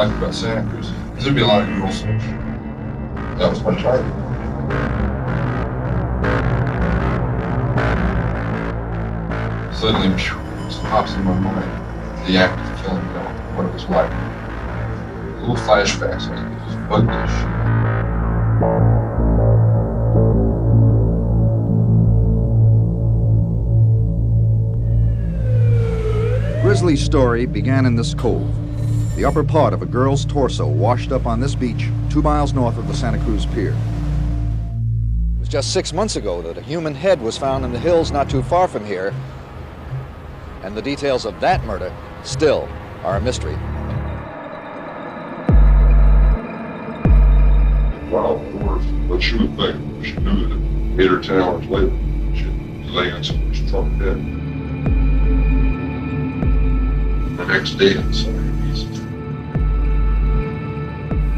liked about Santa Cruz, because there'd be a lot of girls. That was my target. Suddenly, just pops in my mind the act of killing, what it was like. Little flashbacks, like it just bugged this shit. Grisly's story began in this cove. The upper part of a girl's torso washed up on this beach 2 miles north of the Santa Cruz Pier. It was just 6 months ago that a human head was found in the hills not too far from here, and the details of that murder still are a mystery. Well, of course, but she would think, she knew that 8 or 10 hours later, she'd lay in someone's trunk dead. The next day in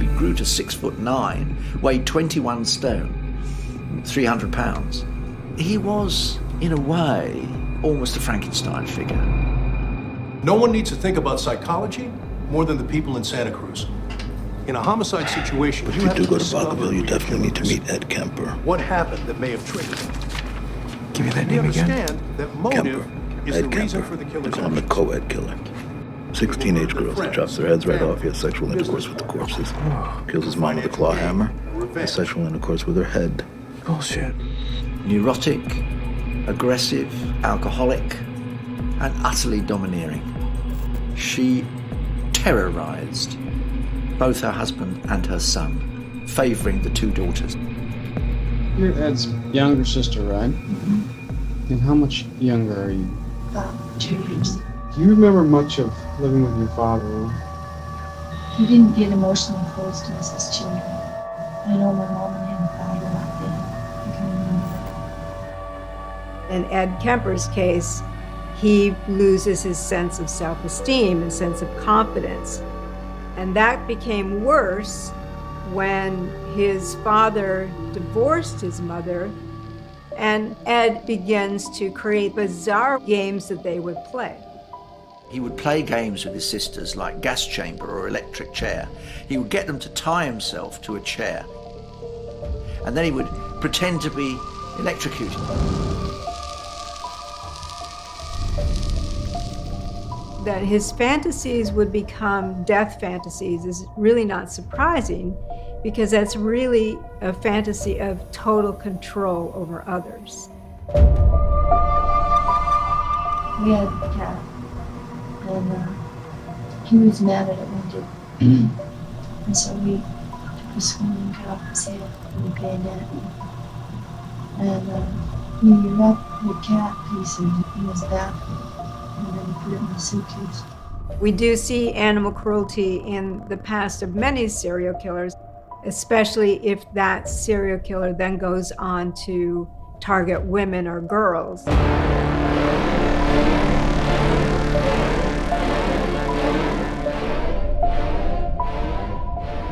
He grew to 6'9", weighed 21 stone, 300 pounds. He was, in a way, almost a Frankenstein figure. No one needs to think about psychology more than the people in Santa Cruz. In a homicide situation, if you do go to Vacaville, you definitely need to meet Ed Kemper. What happened that may have triggered it? Give me that name again. Understand that motive is the reason for the killer's I'm the co-ed killer. 6 teenage girls. He chops their heads right off. He has sexual intercourse with the corpses. Kills his mom with a claw hammer. Has sexual intercourse with her head. Bullshit. Neurotic, aggressive, alcoholic, and utterly domineering. She terrorized both her husband and her son, favoring the 2 daughters. You're Ed's younger sister, right? Mm-hmm. And how much younger are you? About 2 years. Do you remember much of living with your father? He didn't get emotionally close to us as children. I know my mom and him fought a lot then. I can remember that. In Ed Kemper's case, he loses his sense of self-esteem and sense of confidence. And that became worse when his father divorced his mother, and Ed begins to create bizarre games that they would play. He would play games with his sisters like gas chamber or electric chair. He would get them to tie himself to a chair. And then he would pretend to be electrocuted. That his fantasies would become death fantasies is really not surprising, because that's really a fantasy of total control over others. We had a cat, and he was mad at it one day. And so we took a swing and cut off his head and painted it. And we wrapped the cat piece in his back, and then we put it in the suitcase. We do see animal cruelty in the past of many serial killers, especially if that serial killer then goes on to target women or girls.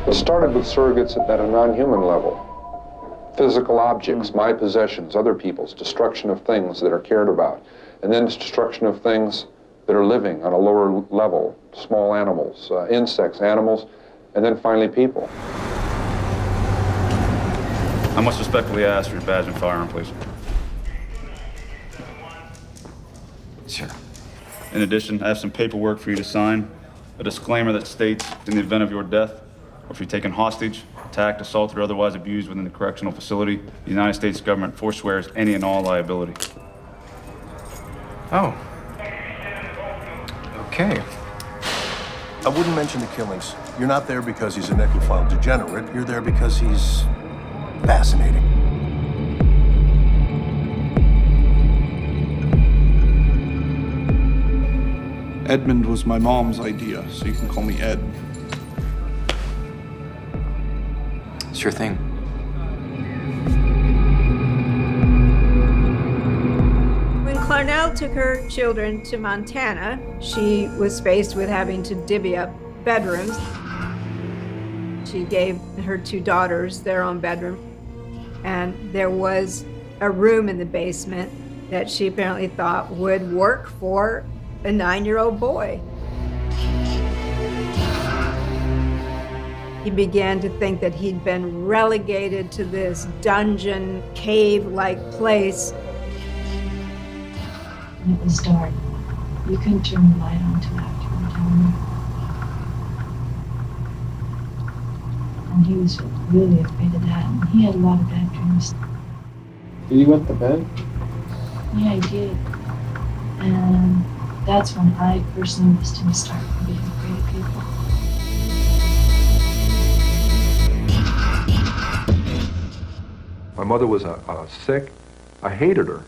It started with surrogates at a non-human level. Physical objects, my possessions, other people's, destruction of things that are cared about, and then destruction of things that are living on a lower level, small animals, insects, animals, and then finally people. I must respectfully ask for your badge and firearm, please. Sure. In addition, I have some paperwork for you to sign, a disclaimer that states, in the event of your death, or if you're taken hostage, attacked, assaulted, or otherwise abused within the correctional facility, the United States government forswears any and all liability. Oh. Okay. I wouldn't mention the killings. You're not there because he's a necrophile degenerate. You're there because he's fascinating. Edmund was my mom's idea, so you can call me Ed. Sure thing. When Clarnell took her children to Montana, she was faced with having to divvy up bedrooms. She gave her 2 daughters their own bedroom, and there was a room in the basement that she apparently thought would work for a 9-year-old boy. He began to think that he'd been relegated to this dungeon, cave-like place. And it was dark. You couldn't turn the light on till after you were down there. And he was really afraid of that, and he had a lot of bad dreams. Did he wet the bed? Yeah, he did. And that's when I first noticed him start being afraid of people. My mother was sick. I hated her,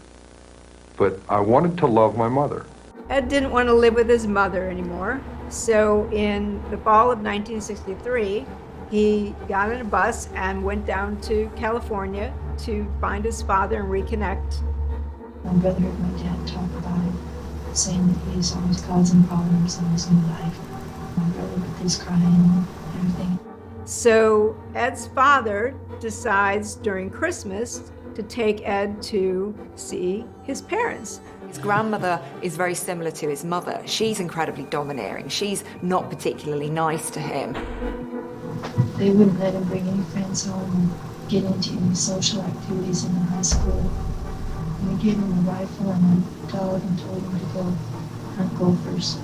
but I wanted to love my mother. Ed didn't want to live with his mother anymore, so in the fall of 1963, he got on a bus and went down to California to find his father and reconnect. My brother heard my dad talk about it, saying that he's always causing problems in his new life. My brother with his crying and everything. So Ed's father decides during Christmas to take Ed to see his parents. His grandmother is very similar to his mother. She's incredibly domineering. She's not particularly nice to him. They wouldn't let him bring any friends home and get into any social activities in the high school. And we gave him a rifle and a dog and told him to go hunt gophers.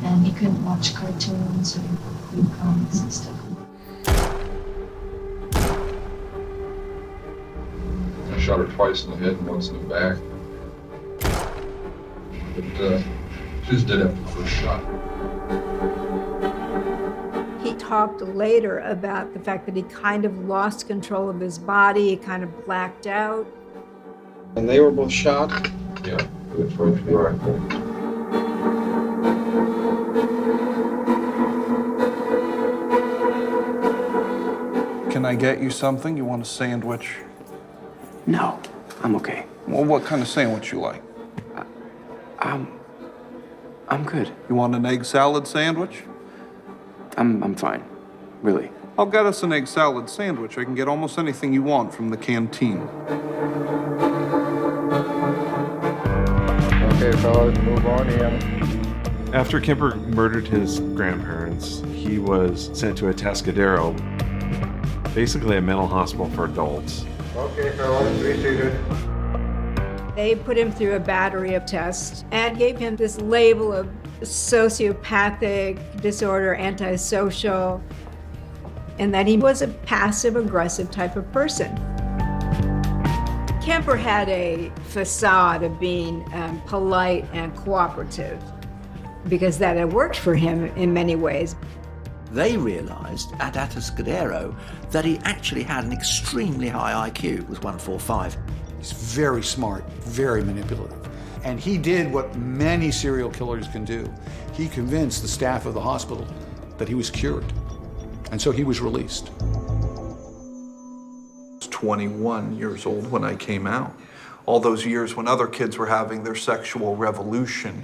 And he couldn't watch cartoons or read comics and stuff. I shot her twice in the head and once in the back. But she was dead after the first shot. He talked later about the fact that he kind of lost control of his body, he kind of blacked out. And they were both shot? Yeah, good for the rifle. Can I get you something? You want a sandwich? No, I'm okay. Well, what kind of sandwich you like? I'm good. You want an egg salad sandwich? I'm fine, really. I'll get us an egg salad sandwich. I can get almost anything you want from the canteen. Okay, fellas, move on in. After Kemper murdered his grandparents, he was sent to a Atascadero, basically a mental hospital for adults. Okay, fellas, be seated. They put him through a battery of tests and gave him this label of sociopathic disorder, antisocial, and that he was a passive-aggressive type of person. Kemper had a facade of being polite and cooperative because that had worked for him in many ways. They realized at Atascadero that he actually had an extremely high IQ. It was 145. He's very smart, very manipulative. And he did what many serial killers can do. He convinced the staff of the hospital that he was cured. And so he was released. I was 21 years old when I came out. All those years when other kids were having their sexual revolution,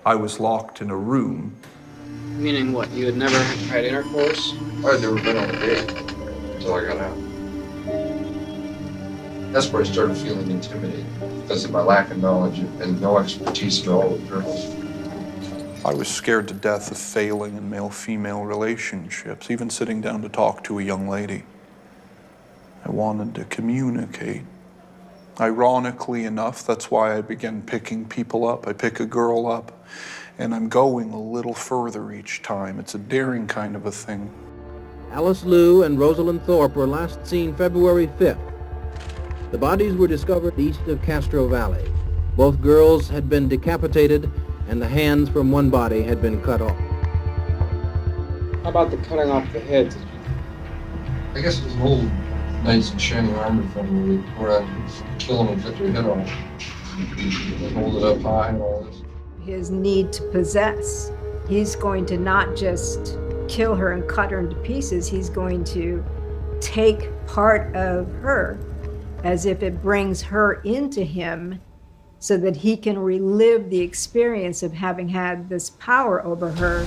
I was locked in a room. Meaning what? You had never had intercourse? I had never been on a date until I got out. That's where I started feeling intimidated because of my lack of knowledge and no expertise in all of journalism. I was scared to death of failing in male-female relationships, even sitting down to talk to a young lady. I wanted to communicate. Ironically enough, that's why I began picking people up. I pick a girl up, and I'm going a little further each time. It's a daring kind of a thing. Alice Liu and Rosalind Thorpe were last seen February 5th. The bodies were discovered east of Castro Valley. Both girls had been decapitated, and the hands from one body had been cut off. How about the cutting off the heads? I guess it was an old Knights in Shining Armor thing where they go around and kill them and cut their head off. And hold it up high and all this. His need to possess. He's going to not just kill her and cut her into pieces, he's going to take part of her as if it brings her into him so that he can relive the experience of having had this power over her.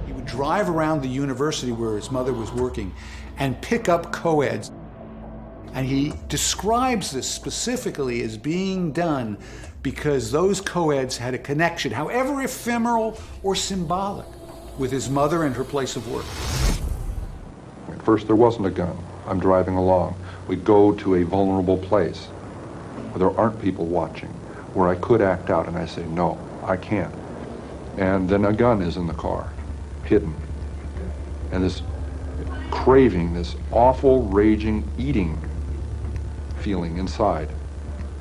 He would drive around the university where his mother was working and pick up co-eds. And he describes this specifically as being done because those co-eds had a connection, however ephemeral or symbolic, with his mother and her place of work. First, there wasn't a gun. I'm driving along. We'd go to a vulnerable place where there aren't people watching, where I could act out, and I say, no, I can't. And then a gun is in the car, hidden. And this craving, this awful, raging, eating feeling inside.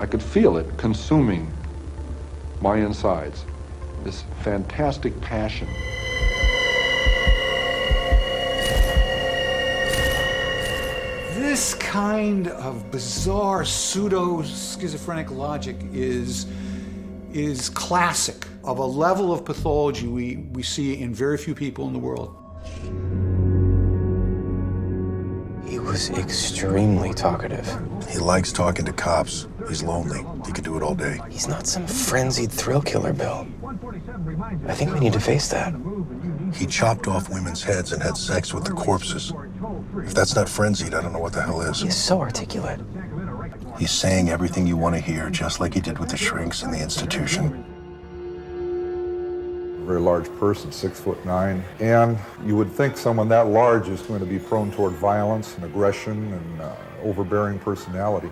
I could feel it consuming my insides, this fantastic passion. This kind of bizarre pseudo-schizophrenic logic is classic of a level of pathology we see in very few people in the world. He was extremely talkative. He likes talking to cops. He's lonely. He could do it all day. He's not some frenzied thrill killer, Bill. I think we need to face that. He chopped off women's heads and had sex with the corpses. If that's not frenzied, I don't know what the hell is. He's so articulate. He's saying everything you want to hear, just like he did with the shrinks in the institution. Very large person, 6'9", and you would think someone that large is going to be prone toward violence and aggression and overbearing personality.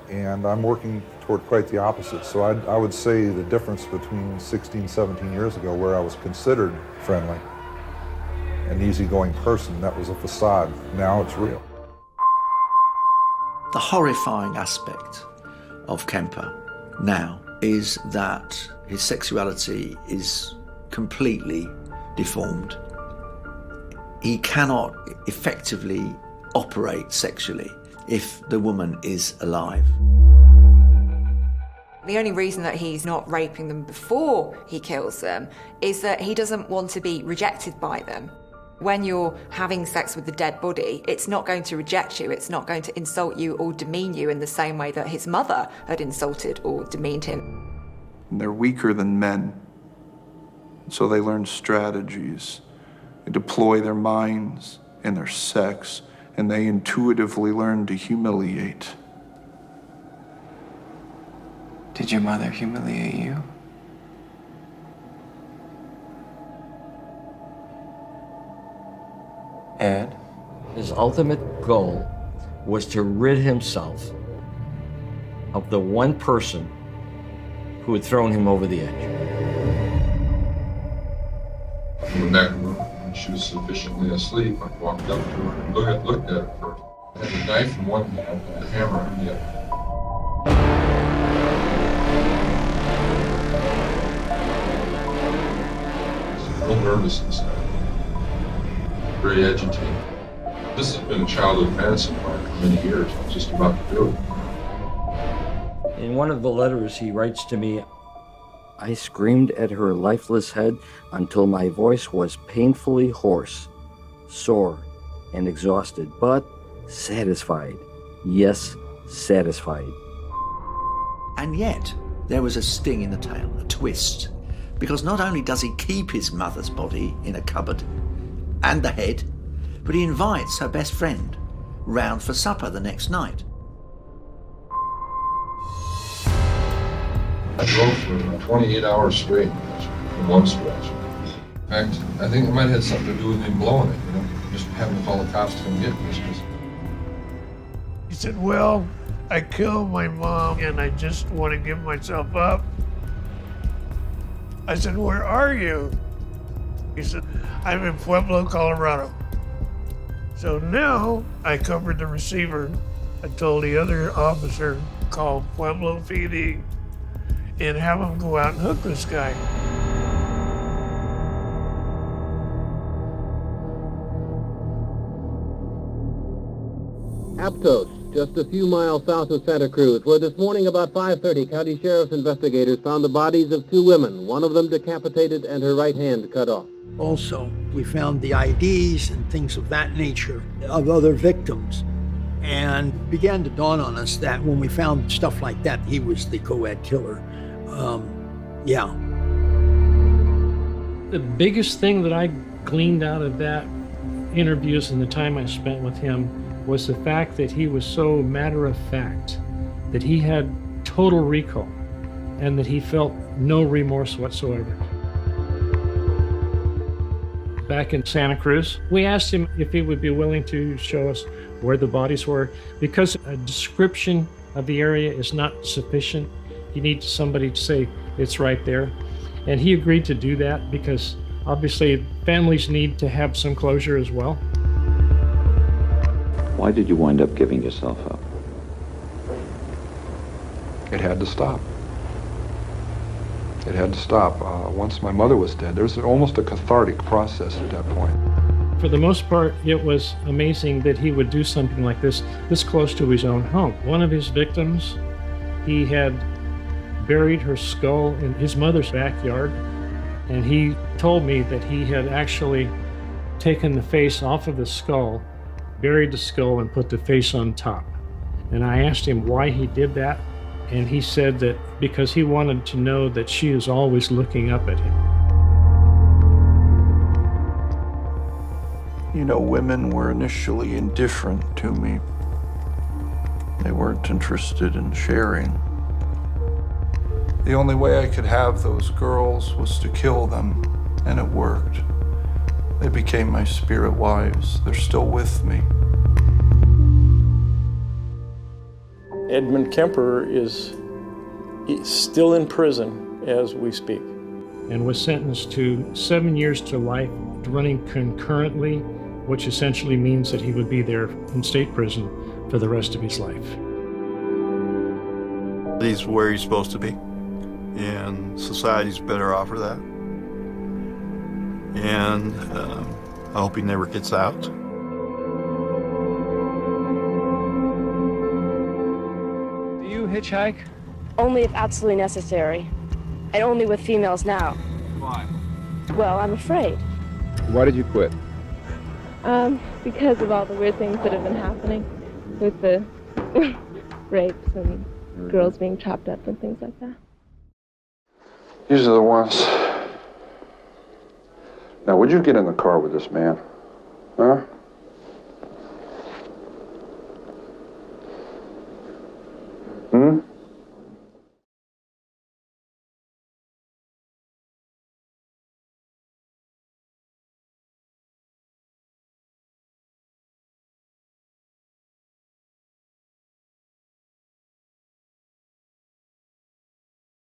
And I'm working toward quite the opposite. So I would say the difference between 16, 17 years ago, where I was considered friendly, an easygoing person, that was a facade. Now it's real. The horrifying aspect of Kemper now is that his sexuality is completely deformed. He cannot effectively operate sexually if the woman is alive. The only reason that he's not raping them before he kills them is that he doesn't want to be rejected by them. When you're having sex with the dead body, it's not going to reject you, it's not going to insult you or demean you in the same way that his mother had insulted or demeaned him. They're weaker than men, so they learn strategies. They deploy their minds and their sex, and they intuitively learn to humiliate. Did your mother humiliate you? Ed, his ultimate goal was to rid himself of the one person who had thrown him over the edge. I went back to her when she was sufficiently asleep. I walked up to her and looked at her first. I had a knife in one hand and a hammer in the other. Real nervous inside. Very agitated. This has been a childhood fantasy of mine for many years. I was just about to do it. In one of the letters he writes to me, I screamed at her lifeless head until my voice was painfully hoarse, sore, and exhausted, but satisfied. Yes, satisfied. And yet, there was a sting in the tail, a twist. Because not only does he keep his mother's body in a cupboard, and the head, but he invites her best friend round for supper the next night. I drove for 28 hours straight in one stretch. In fact, I think it might have had something to do with me blowing it, just having to call the cops to come get me. He said, well, I killed my mom and I just want to give myself up. I said, where are you? He said, I'm in Pueblo, Colorado. So now I covered the receiver. I told the other officer, call Pueblo PD and have them go out and hook this guy. Aptos, just a few miles south of Santa Cruz, where this morning about 5:30, county sheriff's investigators found the bodies of two women, one of them decapitated and her right hand cut off. Also, we found the IDs and things of that nature of other victims. And it began to dawn on us that when we found stuff like that, he was the co-ed killer. Yeah. The biggest thing that I gleaned out of that interviews and the time I spent with him was the fact that he was so matter-of-fact, that he had total recall, and that he felt no remorse whatsoever. back in Santa Cruz. We asked him if he would be willing to show us where the bodies were, because a description of the area is not sufficient. You need somebody to say it's right there. And he agreed to do that because obviously families need to have some closure as well. Why did you wind up giving yourself up? It had to stop. It had to stop. Once my mother was dead, there was almost a cathartic process at that point. For the most part, it was amazing that he would do something like this close to his own home. One of his victims, he had buried her skull in his mother's backyard, and he told me that he had actually taken the face off of the skull, buried the skull, and put the face on top. And I asked him why he did that, and he said that because he wanted to know that she is always looking up at him. You know, women were initially indifferent to me. They weren't interested in sharing. The only way I could have those girls was to kill them, and it worked. They became my spirit wives. They're still with me. Edmund Kemper is still in prison as we speak. And was sentenced to 7 years to life, running concurrently, which essentially means that he would be there in state prison for the rest of his life. He's where he's supposed to be, and society's better off for that. And I hope he never gets out. Do you hitchhike? Only if absolutely necessary, and only with females now. Why? Well, I'm afraid. Why did you quit? Because of all the weird things that have been happening with the rapes and girls being chopped up and things like that. These are the ones. Now, would you get in the car with this man? Huh?